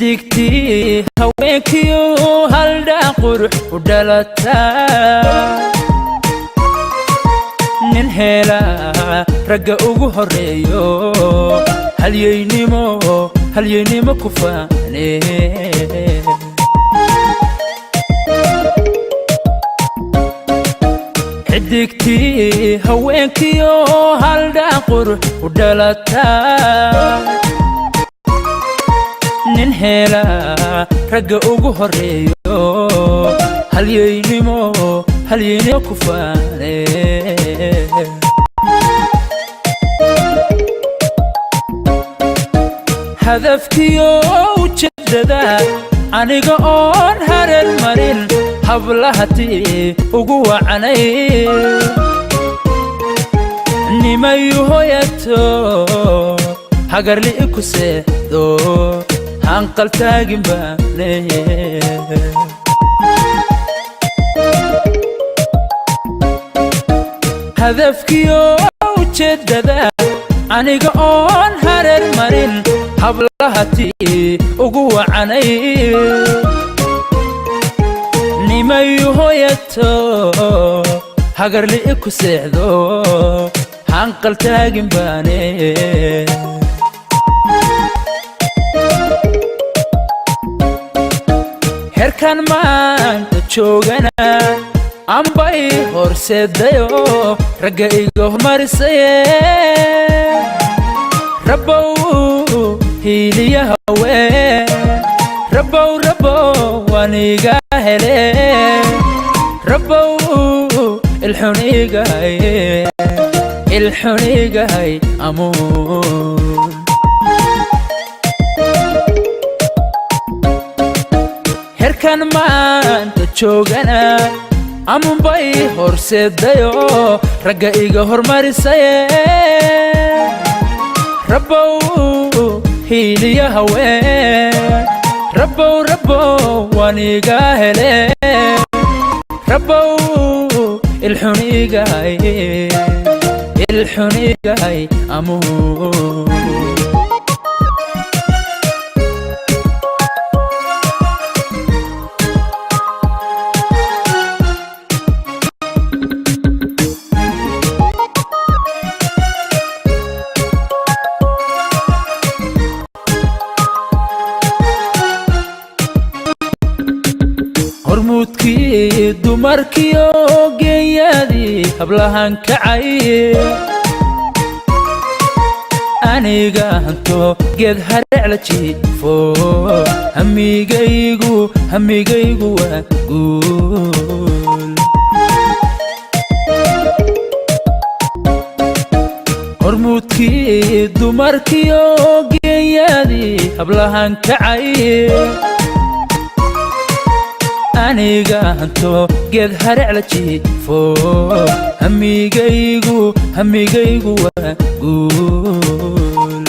حديقتي هوينكيو هالدا قرح ودلتا ننهيلا رقا ugu horeeyo halyeynimo ku faane حديقتي هوينكيو هالدا قرح ودلتا ننهيلا رقا ugu horeeyo halyeynimo ku faane هدفكيو وجددا aniga oon hareer marin hablahatii ugu wacanay nimayu hoyato hagarli ku seedo hanqal taagin baane هدفكيو وجددا aniga oon hareer marin hablahatii ugu wacanay nimayu hoyato hagarli ku seexdo hanqal taagin baane herkan maanta joogana ambay horseedayo ragga iga hormarisaye ربو هيليا هوي ربو وانيقا هلي ربو الحنيقا هاي أمون هركان ما انت تشوغنا أمون باي هورسيد دايو رقا إيقا هورماريسايه ربو هيليا هوي ربو وانيقا هلي ربو الحنيقا هاي أمون hormuudkii dumarkiyo geeyadii hablahan kacay aniga hanto geed hareec la jiifo hamigaygu waa guul hormuudkii dumarkiyo geeyadii hablahan kacay aniga hanto geed hareec la jiifo hamigaygu waa guul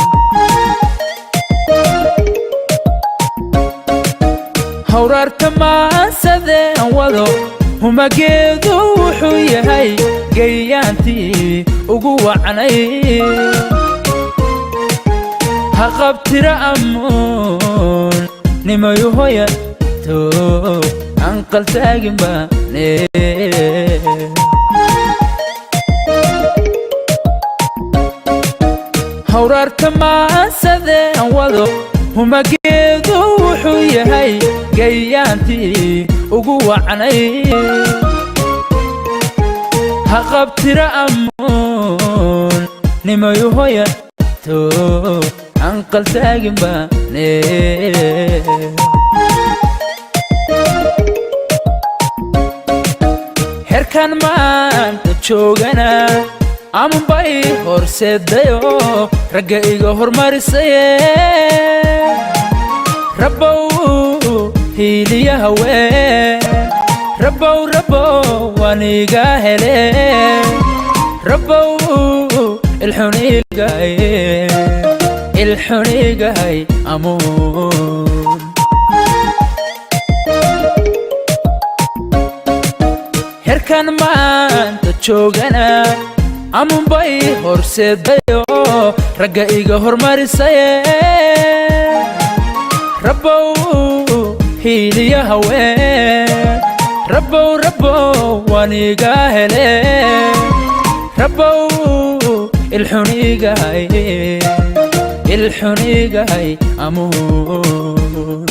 hawraarta maasadeen wado humageedu wuxuu yahay gayaantii ugu wacanay haqabtira amuun nimayu hoyato hanqal taagin baane hawraarta maasadeen wado humageedu wuxuu yahay gayaantii ugu wacanay haqabtira amuun nimayu hoyato hanqal taagin baane herkan maanta joogana ambay horseedayo ragga iga hormarisaye ربو هيليا هوي ربو وانيقا هلي ربو الحنيقا هاي أمون هركان ما انت تشوغنا أمون باي هورسيدايو رقا إيقا هورماريسايه ربو هيلي هوين ربو ربو وانيقا هلي ربو الحنيقة هاي الحنيقة هاي أمون